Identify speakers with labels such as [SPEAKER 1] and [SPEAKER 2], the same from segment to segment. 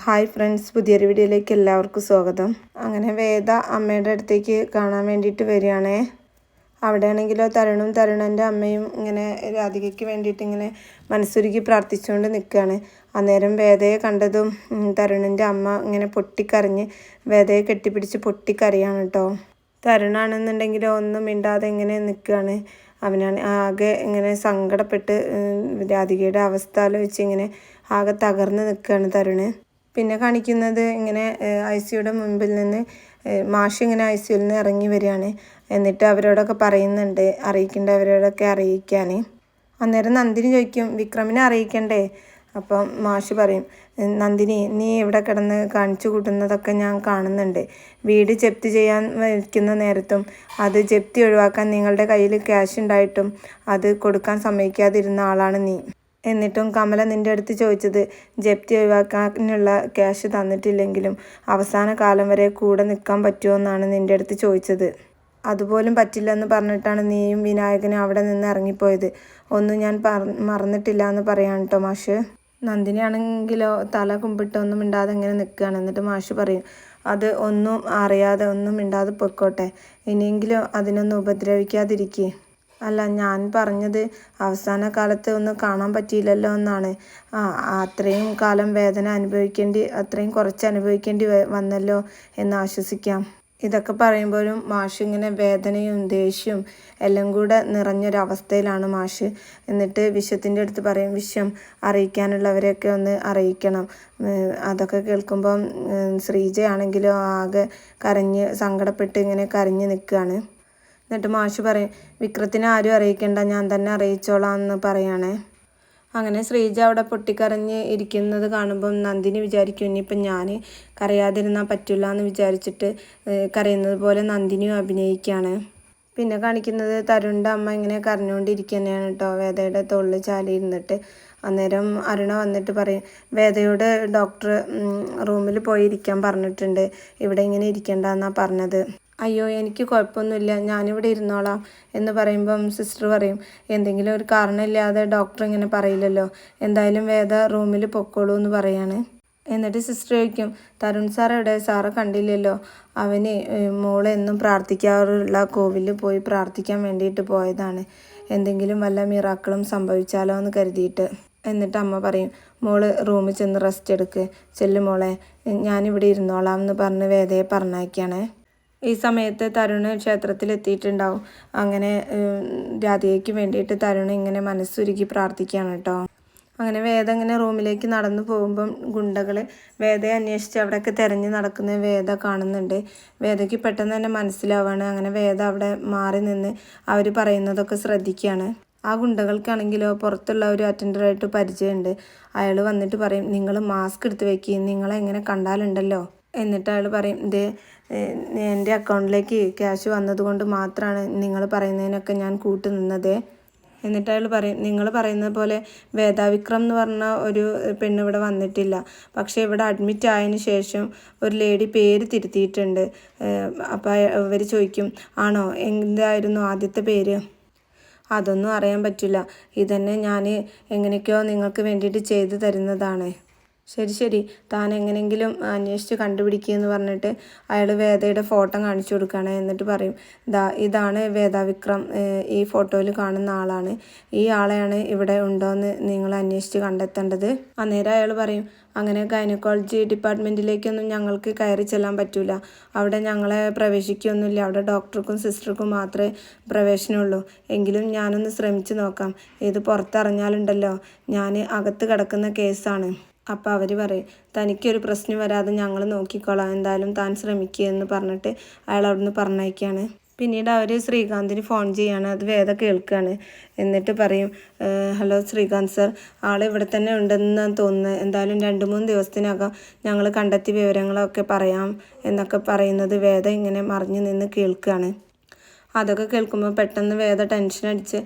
[SPEAKER 1] Hi friends, പുതിയൊരു വീഡിയോയിലേക്ക് എല്ലാവർക്കും സ്വാഗതം. അങ്ങനെ വേദ അമ്മയുടെ അടുത്തേക്ക് കാണാൻ വേണ്ടിയിട്ട് വരികയാണേ. അവിടെയാണെങ്കിലോ തരുണൻ്റെ അമ്മയും ഇങ്ങനെ രാധികയ്ക്ക് വേണ്ടിയിട്ട് ഇങ്ങനെ മനസ്സുരുകി പ്രാർത്ഥിച്ചുകൊണ്ട് നിൽക്കുകയാണ്. അന്നേരം വേദയെ കണ്ടതും തരുണിൻ്റെ അമ്മ ഇങ്ങനെ പൊട്ടിക്കരഞ്ഞ് വേദയെ കെട്ടിപ്പിടിച്ച് പൊട്ടിക്കരയാണ് കേട്ടോ. തരുണാണെന്നുണ്ടെങ്കിലോ ഒന്നും മിണ്ടാതെ ഇങ്ങനെ നിൽക്കുകയാണ്. അവനാണ് ആകെ ഇങ്ങനെ സങ്കടപ്പെട്ട് രാധികയുടെ അവസ്ഥ ആലോചിച്ച് ഇങ്ങനെ ആകെ തകർന്ന് നിൽക്കുകയാണ് തരുണ്. പിന്നെ കാണിക്കുന്നത് ഇങ്ങനെ ഐസിയുടെ മുമ്പിൽ നിന്ന് മാഷ് ഇങ്ങനെ ഐസിയിൽ നിന്ന് ഇറങ്ങി വരികയാണ്. എന്നിട്ട് അവരോടൊക്കെ പറയുന്നുണ്ട് അറിയിക്കേണ്ടവരോടൊക്കെ അറിയിക്കാൻ. അന്നേരം നന്ദിനി ചോദിക്കും, വിക്രമിനെ അറിയിക്കണ്ടേ? അപ്പം മാഷ് പറയും, നന്ദിനി, നീ ഇവിടെ കിടന്ന് കാണിച്ചു കൂട്ടുന്നതൊക്കെ ഞാൻ കാണുന്നുണ്ട്. വീട് ജപ്തി ചെയ്യാൻ വയ്ക്കുന്ന നേരത്തും അത് ജപ്തി ഒഴിവാക്കാൻ നിങ്ങളുടെ കയ്യിൽ ക്യാഷ് ഉണ്ടായിട്ടും അത് കൊടുക്കാൻ സമ്മതിക്കാതിരുന്ന ആളാണ് നീ. എന്നിട്ടും കമല നിൻ്റെ അടുത്ത് ചോദിച്ചത് ജപ്തി ഒഴിവാക്കാനുള്ള ക്യാഷ് തന്നിട്ടില്ലെങ്കിലും അവസാന കാലം വരെ കൂടെ നിൽക്കാൻ പറ്റുമോ എന്നാണ് നിൻ്റെ അടുത്ത് ചോദിച്ചത്. അതുപോലും പറ്റില്ലെന്ന് പറഞ്ഞിട്ടാണ് നീയും വിനായകനും അവിടെ നിന്ന് ഇറങ്ങിപ്പോയത്. ഒന്നും ഞാൻ മറന്നിട്ടില്ല എന്ന് പറയാൻ കേട്ടോ മാഷ്. നന്ദിനി ആണെങ്കിലോ തല കുമ്പിട്ട് ഒന്നും മിണ്ടാതെ ഇങ്ങനെ നിൽക്കുകയാണ്. എന്നിട്ട് മാഷ് പറയും, അത് ഒന്നും അറിയാതെ ഒന്നും മിണ്ടാതെ പൊയ്ക്കോട്ടെ, ഇനിയെങ്കിലും അതിനൊന്നും ഉപദ്രവിക്കാതിരിക്കേ. അല്ല, ഞാൻ പറഞ്ഞത് അവസാന കാലത്ത് ഒന്നും കാണാൻ പറ്റിയില്ലല്ലോ എന്നാണ്. അത്രയും കാലം വേദന അത്രയും കുറച്ച് അനുഭവിക്കേണ്ടി വന്നല്ലോ എന്ന് ആശ്വസിക്കാം. ഇതൊക്കെ പറയുമ്പോഴും മാഷ് ഇങ്ങനെ വേദനയും ദേഷ്യവും എല്ലാം കൂടെ നിറഞ്ഞൊരവസ്ഥയിലാണ് മാഷ്. എന്നിട്ട് വിശ്വത്തിൻ്റെ അടുത്ത് പറയും, വിശ്വം അറിയിക്കാനുള്ളവരെയൊക്കെ ഒന്ന് അറിയിക്കണം. അതൊക്കെ കേൾക്കുമ്പം ശ്രീജയാണെങ്കിലോ ആകെ കരഞ്ഞ് സങ്കടപ്പെട്ട് ഇങ്ങനെ കരഞ്ഞ് നിൽക്കുകയാണ്. എന്നിട്ട് മാഷ് പറയും, വിക്രത്തിനെ ആരും അറിയിക്കേണ്ട, ഞാൻ തന്നെ അറിയിച്ചോളാം എന്ന് പറയണേ. അങ്ങനെ ശ്രീജ അവിടെ പൊട്ടിക്കരഞ്ഞ് ഇരിക്കുന്നത് കാണുമ്പം നന്ദിനി വിചാരിക്കും, ഇനിയിപ്പം ഞാൻ കരയാതിരുന്നാൽ പറ്റില്ല എന്ന് വിചാരിച്ചിട്ട് കരയുന്നത് പോലെ നന്ദിനിയും അഭിനയിക്കുകയാണ്. പിന്നെ കാണിക്കുന്നത് തരുണിൻ്റെ അമ്മ ഇങ്ങനെ കരഞ്ഞുകൊണ്ടിരിക്കുക തന്നെയാണ് കേട്ടോ, വേദയുടെ തോളിൽ ചാരി ഇരുന്നിട്ട്. അന്നേരം അരുണ വന്നിട്ട് പറയും, വേദയോട് ഡോക്ടർ റൂമിൽ പോയി ഇരിക്കാൻ പറഞ്ഞിട്ടുണ്ട്, ഇവിടെ ഇങ്ങനെ ഇരിക്കേണ്ടെന്നാണ് പറഞ്ഞത്. അയ്യോ, എനിക്ക് കുഴപ്പമൊന്നുമില്ല, ഞാനിവിടെ ഇരുന്നോളാം എന്ന് പറയുമ്പം സിസ്റ്റർ പറയും, എന്തെങ്കിലും ഒരു കാരണമില്ലാതെ ഡോക്ടർ ഇങ്ങനെ പറയില്ലല്ലോ, എന്തായാലും വേദ റൂമിൽ പൊക്കോളൂ എന്ന് പറയാണ്. എന്നിട്ട് സിസ്റ്റർ ചോദിക്കും, തരുൺ സാർ എവിടെ? സാറെ കണ്ടില്ലല്ലോ. അവന് മോളെ എന്നും പ്രാർത്ഥിക്കാറുള്ള കോവിലിൽ പോയി പ്രാർത്ഥിക്കാൻ വേണ്ടിയിട്ട് പോയതാണ്, എന്തെങ്കിലും വല്ല മിറാക്കളും സംഭവിച്ചാലോ എന്ന് കരുതിയിട്ട്. എന്നിട്ട് അമ്മ പറയും, മോള് റൂമിൽ ചെന്ന് റെസ്റ്റ് എടുക്ക്, ചെല്ലു മോളെ, ഞാനിവിടെ ഇരുന്നോളാം എന്ന് പറഞ്ഞ് വേദയെ പറഞ്ഞയക്കുകയാണ്. ഈ സമയത്ത് തരുണ് ക്ഷേത്രത്തിലെത്തിയിട്ടുണ്ടാവും. അങ്ങനെ രാധികയ്ക്ക് വേണ്ടിയിട്ട് തരുണ് ഇങ്ങനെ മനസ്സുരുകി പ്രാർത്ഥിക്കുകയാണ് കേട്ടോ. അങ്ങനെ വേദ ഇങ്ങനെ റൂമിലേക്ക് നടന്നു പോകുമ്പം ഗുണ്ടകൾ വേദയെ അന്വേഷിച്ച് അവിടെയൊക്കെ തിരഞ്ഞു നടക്കുന്ന വേദ കാണുന്നുണ്ട്. വേദയ്ക്ക് പെട്ടെന്ന് തന്നെ മനസ്സിലാവാണ്. അങ്ങനെ വേദ അവിടെ മാറി നിന്ന് അവർ പറയുന്നതൊക്കെ ശ്രദ്ധിക്കുകയാണ്. ആ ഗുണ്ടകൾക്കാണെങ്കിലോ പുറത്തുള്ള ഒരു അറ്റൻഡറായിട്ട് പരിചയമുണ്ട്. അയാൾ വന്നിട്ട് പറയും, നിങ്ങൾ മാസ്ക് എടുത്ത് വെക്കുക, നിങ്ങളെ എങ്ങനെ കണ്ടാലുണ്ടല്ലോ. എന്നിട്ട് അയാൾ പറയും, എൻ്റെ അക്കൗണ്ടിലേക്ക് ക്യാഷ് വന്നതുകൊണ്ട് മാത്രമാണ് നിങ്ങൾ പറയുന്നതിനൊക്കെ ഞാൻ കൂട്ടു നിന്നത്. എന്നിട്ട് അയാൾ പറയും, നിങ്ങൾ പറയുന്നത് പോലെ വേദാവിക്രം എന്ന് പറഞ്ഞ ഒരു പെണ്ണ് ഇവിടെ വന്നിട്ടില്ല, പക്ഷേ ഇവിടെ അഡ്മിറ്റ് ആയതിന് ശേഷം ഒരു ലേഡി പേര് തിരുത്തിയിട്ടുണ്ട്. അപ്പോൾ അവർ ചോദിക്കും, ആണോ, എന്തായിരുന്നു ആദ്യത്തെ പേര്? അതൊന്നും അറിയാൻ പറ്റില്ല, ഇതന്നെ ഞാൻ എങ്ങനെയൊക്കെയോ നിങ്ങൾക്ക് വേണ്ടിയിട്ട് ചെയ്തു തരുന്നതാണ്. ശരി, താൻ എങ്ങനെയെങ്കിലും അന്വേഷിച്ച് കണ്ടുപിടിക്കുകയെന്ന് പറഞ്ഞിട്ട് അയാൾ വേദയുടെ ഫോട്ടോ കാണിച്ചു കൊടുക്കുകയാണ്. എന്നിട്ട് പറയും, ഇതാണ് വേദാവിക്രം, ഈ ഫോട്ടോയിൽ കാണുന്ന ആളാണ്, ഈ ആളെയാണ് ഇവിടെ ഉണ്ടോയെന്ന് നിങ്ങൾ അന്വേഷിച്ച് കണ്ടെത്തേണ്ടത്. അന്നേരം അയാൾ പറയും, അങ്ങനെ ഗൈനക്കോളജി ഡിപ്പാർട്ട്മെൻറ്റിലേക്കൊന്നും ഞങ്ങൾക്ക് കയറി ചെല്ലാൻ പറ്റില്ല, അവിടെ ഞങ്ങളെ പ്രവേശിക്കുകയൊന്നുമില്ല, അവിടെ ഡോക്ടർക്കും സിസ്റ്റർക്കും മാത്രമേ പ്രവേശനമുള്ളൂ. എങ്കിലും ഞാനൊന്ന് ശ്രമിച്ചു നോക്കാം, ഇത് പുറത്തറിഞ്ഞാലുണ്ടല്ലോ ഞാൻ അകത്ത് കിടക്കുന്ന കേസാണ്. അപ്പോൾ അവർ പറയും, തനിക്കൊരു പ്രശ്നം വരാതെ ഞങ്ങൾ നോക്കിക്കോളാം, എന്തായാലും താൻ ശ്രമിക്കുക എന്ന് പറഞ്ഞിട്ട് അയാൾ അവിടുന്ന് പറഞ്ഞയക്കുകയാണ്. പിന്നീട് അവർ ശ്രീകാന്തിന് ഫോൺ ചെയ്യാണ്. അത് വേദ കേൾക്കുകയാണ്. എന്നിട്ട് പറയും, ഹലോ ശ്രീകാന്ത് സർ, ആൾ ഇവിടെ തന്നെ ഉണ്ടെന്ന് തോന്നുന്നത്, എന്തായാലും 2-3 ദിവസത്തിനകം ഞങ്ങൾ കണ്ടെത്തിയ വിവരങ്ങളൊക്കെ പറയാം എന്നൊക്കെ പറയുന്നത് വേദ ഇങ്ങനെ മറിഞ്ഞു നിന്ന് കേൾക്കുകയാണ്. അതൊക്കെ കേൾക്കുമ്പോൾ പെട്ടെന്ന് വേദ ടെൻഷൻ അടിച്ച്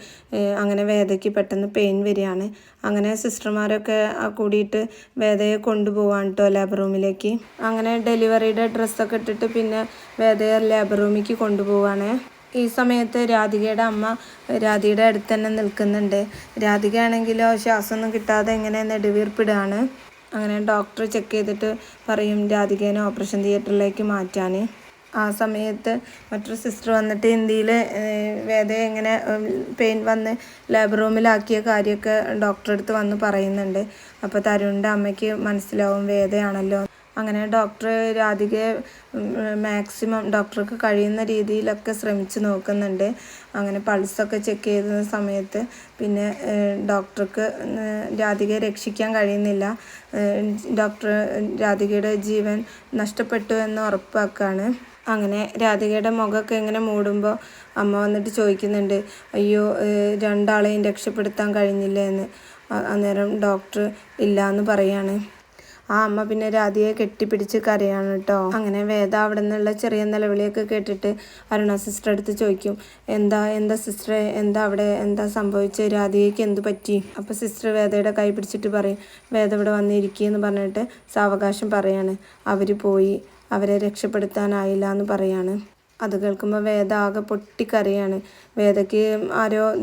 [SPEAKER 1] അങ്ങനെ വേദയ്ക്ക് പെട്ടെന്ന് പെയിൻ വരികയാണ്. അങ്ങനെ സിസ്റ്റർമാരൊക്കെ കൂടിയിട്ട് വേദയെ കൊണ്ടുപോവാണ് കേട്ടോ ലേബർ റൂമിലേക്ക്. അങ്ങനെ ഡെലിവറിയുടെ ഡ്രസ്സൊക്കെ ഇട്ടിട്ട് പിന്നെ വേദയെ ലേബർ റൂമിലേക്ക് കൊണ്ടുപോവാണ്. ഈ സമയത്ത് രാധികയുടെ അമ്മ രാധികയുടെ അടുത്ത് തന്നെ നിൽക്കുന്നുണ്ട്. രാധികയാണെങ്കിലോ ശ്വാസമൊന്നും കിട്ടാതെ ഇങ്ങനെ നെടുവീർപ്പിടുകയാണ്. അങ്ങനെ ഡോക്ടർ ചെക്ക് ചെയ്തിട്ട് പറയും രാധികേനെ ഓപ്പറേഷൻ തിയേറ്ററിലേക്ക് മാറ്റാൻ. ആ സമയത്ത് മറ്റൊരു സിസ്റ്റർ വന്നിട്ട് ഹിന്ദിയിൽ വേദയെ ഇങ്ങനെ പെയിൻ വന്ന് ലേബർ റൂമിലാക്കിയ കാര്യമൊക്കെ ഡോക്ടറെ അടുത്ത് വന്ന് പറയുന്നുണ്ട്. അപ്പോൾ തരുണിൻ്റെ അമ്മയ്ക്ക് മനസ്സിലാവും വേദയാണല്ലോ. അങ്ങനെ ഡോക്ടർ രാധികയെ മാക്സിമം ഡോക്ടർക്ക് കഴിയുന്ന രീതിയിലൊക്കെ ശ്രമിച്ച് നോക്കുന്നുണ്ട്. അങ്ങനെ പൾസൊക്കെ ചെക്ക് ചെയ്യുന്ന സമയത്ത് പിന്നെ ഡോക്ടർക്ക് രാധികയെ രക്ഷിക്കാൻ കഴിയുന്നില്ല. ഡോക്ടർ രാധികയുടെ ജീവൻ നഷ്ടപ്പെട്ടു എന്ന് ഉറപ്പാക്കാണ്. അങ്ങനെ രാധികയുടെ മുഖമൊക്കെ ഇങ്ങനെ മൂടുമ്പോൾ അമ്മ വന്നിട്ട് ചോദിക്കുന്നുണ്ട്, അയ്യോ രണ്ടാളെയും രക്ഷപ്പെടുത്താൻ കഴിഞ്ഞില്ലേ എന്ന്. അന്നേരം ഡോക്ടർ ഇല്ല എന്ന് പറയാണ്. ആ അമ്മ പിന്നെ രാധികയെ കെട്ടിപ്പിടിച്ച് കരയാണ് കേട്ടോ. അങ്ങനെ വേദ അവിടെ നിന്നുള്ള ചെറിയ നിലവിളിയൊക്കെ കേട്ടിട്ട് അരുണ സിസ്റ്റർ അടുത്ത് ചോദിക്കും, എന്താ സിസ്റ്ററെ, എന്താ സംഭവിച്ചത്, രാധികയ്ക്ക് എന്ത് പറ്റി? അപ്പോൾ സിസ്റ്റർ വേദയുടെ കൈ പിടിച്ചിട്ട് പറയും, വേദ ഇവിടെ വന്നിരിക്കുകയെന്ന് പറഞ്ഞിട്ട് സാവകാശം പറയാണ്. അവർ പോയി, അവരെ രക്ഷപ്പെടുത്താനായില്ല എന്ന് പറയാണ്. അത് കേൾക്കുമ്പോൾ വേദ ആകെ പൊട്ടിക്കരയാണ്. വേദയ്ക്ക്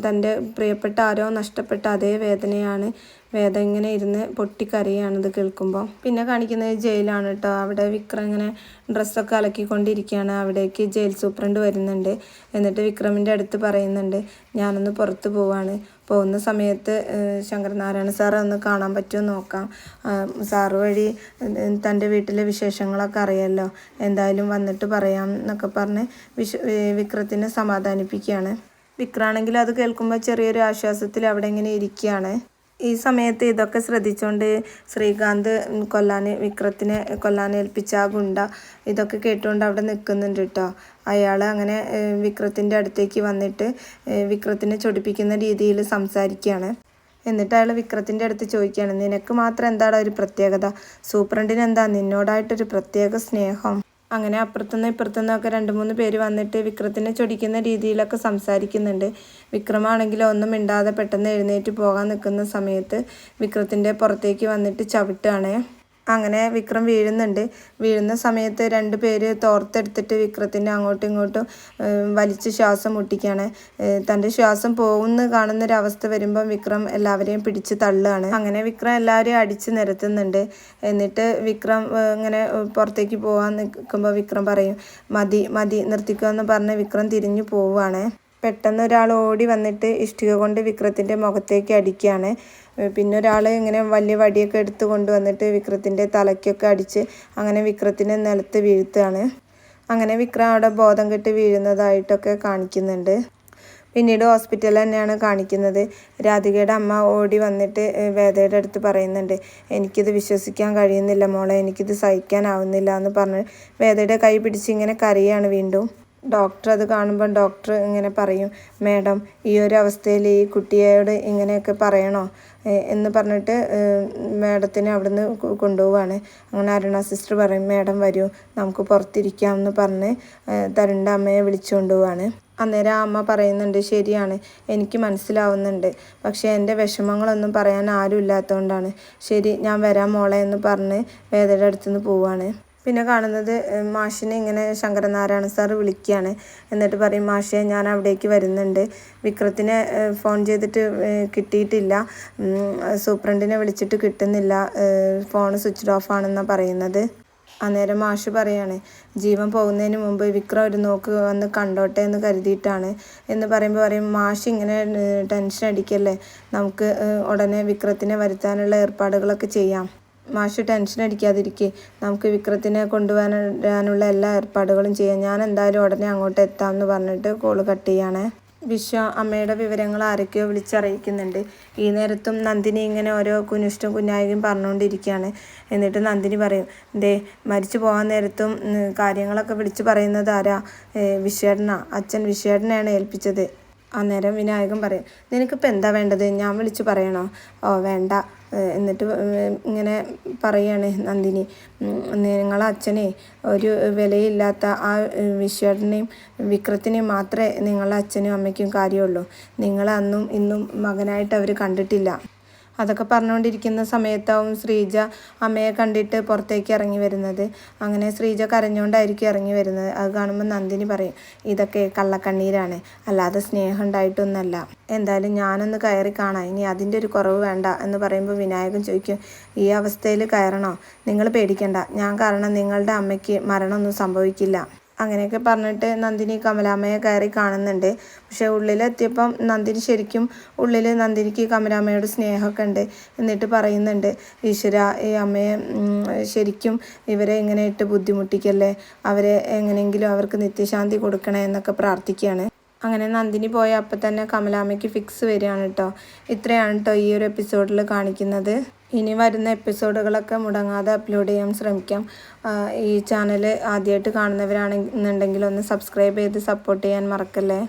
[SPEAKER 1] തൻ്റെ പ്രിയപ്പെട്ട ആരോ നഷ്ടപ്പെട്ട അതേ വേദനയാണ്. വേദ ഇങ്ങനെ ഇരുന്ന് പൊട്ടിക്കരയാണിത് കേൾക്കുമ്പോൾ. പിന്നെ കാണിക്കുന്നത് ജയിലാണ് കേട്ടോ. അവിടെ വിക്രം ഇങ്ങനെ ഡ്രസ്സൊക്കെ അലക്കിക്കൊണ്ടിരിക്കുകയാണ്. അവിടേക്ക് ജയിൽ സൂപ്രണ്ട് വരുന്നുണ്ട്. എന്നിട്ട് വിക്രമിൻ്റെ അടുത്ത് പറയുന്നുണ്ട്, ഞാനൊന്ന് പുറത്ത് പോവാണ്. പോകുന്ന സമയത്ത് ശങ്കരനാരായണ സാറെ ഒന്ന് കാണാൻ പറ്റുമോ നോക്കാം. സാറ് വഴി തൻ്റെ വീട്ടിലെ വിശേഷങ്ങളൊക്കെ അറിയാമല്ലോ, എന്തായാലും വന്നിട്ട് പറയാം എന്നൊക്കെ പറഞ്ഞ് വിക്രത്തിനെ സമാധാനിപ്പിക്കുകയാണ്. വിക്രാണെങ്കിൽ അത് കേൾക്കുമ്പോൾ ചെറിയൊരു ആശ്വാസത്തിൽ അവിടെ ഇങ്ങനെ ഇരിക്കുകയാണ്. ഈ സമയത്ത് ഇതൊക്കെ ശ്രദ്ധിച്ചുകൊണ്ട് ശ്രീകാന്ത് വിക്രത്തിനെ കൊല്ലാനേൽപ്പിച്ച ആ ഗുണ്ട ഇതൊക്കെ കേട്ടുകൊണ്ട് അവിടെ നിൽക്കുന്നുണ്ട് കേട്ടോ. അയാൾ അങ്ങനെ വിക്രത്തിൻ്റെ അടുത്തേക്ക് വന്നിട്ട് വിക്രത്തിനെ ചൊടിപ്പിക്കുന്ന രീതിയിൽ സംസാരിക്കുകയാണ്. എന്നിട്ട് അയാൾ വിക്രത്തിൻ്റെ അടുത്ത് ചോദിക്കുകയാണ്, നിനക്ക് മാത്രം എന്താണ് ഒരു പ്രത്യേകത? സൂപ്രണ്ടിന് എന്താ നിന്നോടായിട്ടൊരു പ്രത്യേക സ്നേഹം? അങ്ങനെ അപ്പുറത്തുനിന്ന് ഇപ്പുറത്തുനിന്നൊക്കെ 2-3 പേര് വന്നിട്ട് വിക്രത്തിനെ ചൊടിക്കുന്ന രീതിയിലൊക്കെ സംസാരിക്കുന്നുണ്ട്. വിക്രമാണെങ്കിലോ ഒന്നും മിണ്ടാതെ പെട്ടെന്ന് എഴുന്നേറ്റ് പോകാൻ നിൽക്കുന്ന സമയത്ത് വിക്രത്തിൻ്റെ പുറത്തേക്ക് വന്നിട്ട് ചവിട്ടുകയാണ്. അങ്ങനെ വിക്രം വീഴുന്നുണ്ട്. വീഴുന്ന സമയത്ത് 2 പേര് തോർത്തെടുത്തിട്ട് വിക്രത്തിൻ്റെ അങ്ങോട്ടും ഇങ്ങോട്ടും വലിച്ച് ശ്വാസം മുട്ടിക്കുകയാണ്. തൻ്റെ ശ്വാസം പോകുന്ന കാണുന്നൊരവസ്ഥ വരുമ്പം വിക്രം എല്ലാവരെയും പിടിച്ച് തള്ളുകയാണ്. അങ്ങനെ വിക്രം എല്ലാവരെയും അടിച്ച് നിരത്തുന്നുണ്ട്. എന്നിട്ട് വിക്രം ഇങ്ങനെ പുറത്തേക്ക് പോകാൻ നിൽക്കുമ്പോൾ വിക്രം പറയും, മതി നിർത്തിക്കുക എന്ന് പറഞ്ഞ് വിക്രം തിരിഞ്ഞു പോവുകയാണ്. പെട്ടെന്ന് ഒരാൾ ഓടി വന്നിട്ട് ഇഷ്ടിക കൊണ്ട് വിക്രത്തിൻ്റെ മുഖത്തേക്ക് അടിക്കുകയാണ്. പിന്നെ ഒരാൾ ഇങ്ങനെ വലിയ വടിയൊക്കെ എടുത്ത് കൊണ്ടുവന്നിട്ട് വിക്രത്തിൻ്റെ തലയ്ക്കൊക്കെ അടിച്ച് അങ്ങനെ വിക്രത്തിനെ നിലത്ത് വീഴ്ത്തുകയാണ്. അങ്ങനെ വിക്രം അവിടെ ബോധം കെട്ട് വീഴുന്നതായിട്ടൊക്കെ കാണിക്കുന്നുണ്ട്. പിന്നീട് ഹോസ്പിറ്റലിൽ തന്നെയാണ് കാണിക്കുന്നത്. രാധികയുടെ അമ്മ ഓടി വന്നിട്ട് വേദയുടെ അടുത്ത് പറയുന്നുണ്ട്, എനിക്കിത് വിശ്വസിക്കാൻ കഴിയുന്നില്ല മോളെ, എനിക്കിത് സഹിക്കാനാവുന്നില്ല എന്ന് പറഞ്ഞ് വേദയുടെ കൈ പിടിച്ച് ഇങ്ങനെ കരയാണ് വീണ്ടും. ഡോക്ടർ അത് കാണുമ്പോൾ ഡോക്ടർ ഇങ്ങനെ പറയും, മാഡം ഈ ഒരു അവസ്ഥയിൽ ഈ കുട്ടിയോട് ഇങ്ങനെയൊക്കെ പറയണോ എന്ന് പറഞ്ഞിട്ട് മാഡത്തിനെ അവിടുന്ന് കൊണ്ടുപോവാണ്. അങ്ങനെ അരുണ സിസ്റ്റർ പറയും, മാഡം വരൂ നമുക്ക് പുറത്തിരിക്കാം എന്ന് പറഞ്ഞ് തരുണിൻ്റെ അമ്മയെ വിളിച്ചു കൊണ്ടുപോവാണ്. അന്നേരം ആ അമ്മ പറയുന്നുണ്ട്, ശരിയാണ് എനിക്ക് മനസ്സിലാവുന്നുണ്ട്, പക്ഷേ എൻ്റെ വിഷമങ്ങളൊന്നും പറയാൻ ആരും ഇല്ലാത്തതുകൊണ്ടാണ്. ശരി ഞാൻ വരാം മോളെ എന്ന് പറഞ്ഞ് വേദയുടെ അടുത്തുനിന്ന് പോവാണ്. പിന്നെ കാണുന്നത് മാഷിനെ ഇങ്ങനെ ശങ്കരനാരായണ സാർ വിളിക്കുകയാണ്. എന്നിട്ട് പറയും, മാഷെ ഞാൻ അവിടേക്ക് വരുന്നുണ്ട്, വിക്രത്തിനെ ഫോൺ ചെയ്തിട്ട് കിട്ടിയിട്ടില്ല, സൂപ്രണ്ടിനെ വിളിച്ചിട്ട് കിട്ടുന്നില്ല, ഫോൺ സ്വിച്ച് ഓഫ് ആണെന്നാണ് പറയുന്നത്. അന്നേരം മാഷ് പറയാണ്, ജീവൻ പോകുന്നതിന് മുമ്പ് വിക്രം ഒരു നോക്ക് വന്ന് കണ്ടോട്ടെ എന്ന് കരുതിയിട്ടാണ് എന്ന് പറയുമ്പോൾ പറയും, മാഷ് ഇങ്ങനെ ടെൻഷൻ അടിക്കല്ലേ, നമുക്ക് ഉടനെ വിക്രത്തിനെ വരുത്താനുള്ള ഏർപ്പാടുകളൊക്കെ ചെയ്യാം. മാഷ് ടെൻഷൻ അടിക്കാതിരിക്കുക, നമുക്ക് വിക്രത്തിനെ കൊണ്ടുവരാനുള്ള എല്ലാ ഏർപ്പാടുകളും ചെയ്യാം, ഞാൻ എന്തായാലും ഉടനെ അങ്ങോട്ട് എത്താം എന്ന് പറഞ്ഞിട്ട് കോള് കട്ട് ചെയ്യാണ്. വിശ്വ അമ്മയുടെ വിവരങ്ങൾ ആരൊക്കെയോ വിളിച്ചറിയിക്കുന്നുണ്ട്. ഈ നേരത്തും നന്ദിനി ഇങ്ങനെ ഓരോ കുനിഷ്ടം കുഞ്ഞായും പറഞ്ഞുകൊണ്ടിരിക്കുകയാണ്. എന്നിട്ട് നന്ദിനി പറയും, മരിച്ചു പോകാൻ നേരത്തും കാര്യങ്ങളൊക്കെ വിളിച്ച് പറയുന്നത് ആരാ? വിശ്വേട്ടനാ, അച്ഛൻ വിശ്വേട്ടനെയാണ് ഏൽപ്പിച്ചത്. അന്നേരം വിനായകൻ പറയും, നിനക്കിപ്പോൾ എന്താ വേണ്ടത്, ഞാൻ വിളിച്ച് പറയണോ? ഓ വേണ്ട. എന്നിട്ട് ഇങ്ങനെ പറയാണ് നന്ദിനി, നിങ്ങളെ അച്ഛനെ ഒരു വിലയില്ലാത്ത ആ വിശ്വേട്ടനെയും വിക്രത്തിനെയും മാത്രമേ നിങ്ങളെ അച്ഛനും അമ്മയ്ക്കും കാര്യമുള്ളൂ. നിങ്ങളെ അന്നും ഇന്നും മകനായിട്ട് അവർ കണ്ടിട്ടില്ല. അതൊക്കെ പറഞ്ഞുകൊണ്ടിരിക്കുന്ന സമയത്താവും ശ്രീജ അമ്മയെ കണ്ടിട്ട് പുറത്തേക്ക് ഇറങ്ങി വരുന്നത്. അങ്ങനെ ശ്രീജ കരഞ്ഞുകൊണ്ടായിരിക്കും ഇറങ്ങി വരുന്നത്. അത് കാണുമ്പോൾ നന്ദിനി പറയും, ഇതൊക്കെ കള്ളക്കണ്ണീരാണ്, അല്ലാതെ സ്നേഹം ഉണ്ടായിട്ടൊന്നല്ല. എന്തായാലും ഞാനൊന്ന് കയറി കാണാം, ഇനി അതിൻ്റെ ഒരു കുറവ് വേണ്ട എന്ന് പറയുമ്പോൾ വിനായകൻ ചോദിക്കും, ഈ അവസ്ഥയിൽ കയറണോ? നിങ്ങൾ പേടിക്കണ്ട, ഞാൻ കാരണം നിങ്ങളുടെ അമ്മയ്ക്ക് മരണമൊന്നും സംഭവിക്കില്ല. അങ്ങനെയൊക്കെ പറഞ്ഞിട്ട് നന്ദിനി കമലാമ്മയെ കയറി കാണുന്നുണ്ട്. പക്ഷെ ഉള്ളിലെത്തിയപ്പം നന്ദിനി ശരിക്കും നന്ദിനിക്ക് കമലാമ്മയോട് സ്നേഹമൊക്കെ ഉണ്ട്. എന്നിട്ട് പറയുന്നുണ്ട്, ഈശ്വര, ഈ അമ്മയെ ശരിക്കും ഇവരെ ഇങ്ങനെ ഇട്ട് ബുദ്ധിമുട്ടിക്കല്ലേ, അവരെ എങ്ങനെയെങ്കിലും അവർക്ക് നിത്യശാന്തി കൊടുക്കണേ എന്നൊക്കെ പ്രാർത്ഥിക്കുകയാണ്. അങ്ങനെ നന്ദിനി പോയ അപ്പം തന്നെ കമലാമ്മയ്ക്ക് ഫിക്സ് വരികയാണ് കേട്ടോ. ഇത്രയാണ് കേട്ടോ ഈ ഒരു എപ്പിസോഡിൽ കാണിക്കുന്നത്. ഇനി വരുന്ന എപ്പിസോഡുകളൊക്കെ മുടങ്ങാതെ അപ്ലോഡ് ചെയ്യാൻ ശ്രമിക്കാം. ഈ ചാനൽ ആദ്യമായിട്ട് കാണുന്നവരാണെന്നുണ്ടെങ്കിൽ ഒന്ന് സബ്സ്ക്രൈബ് ചെയ്ത് സപ്പോർട്ട് ചെയ്യാൻ മറക്കല്ലേ.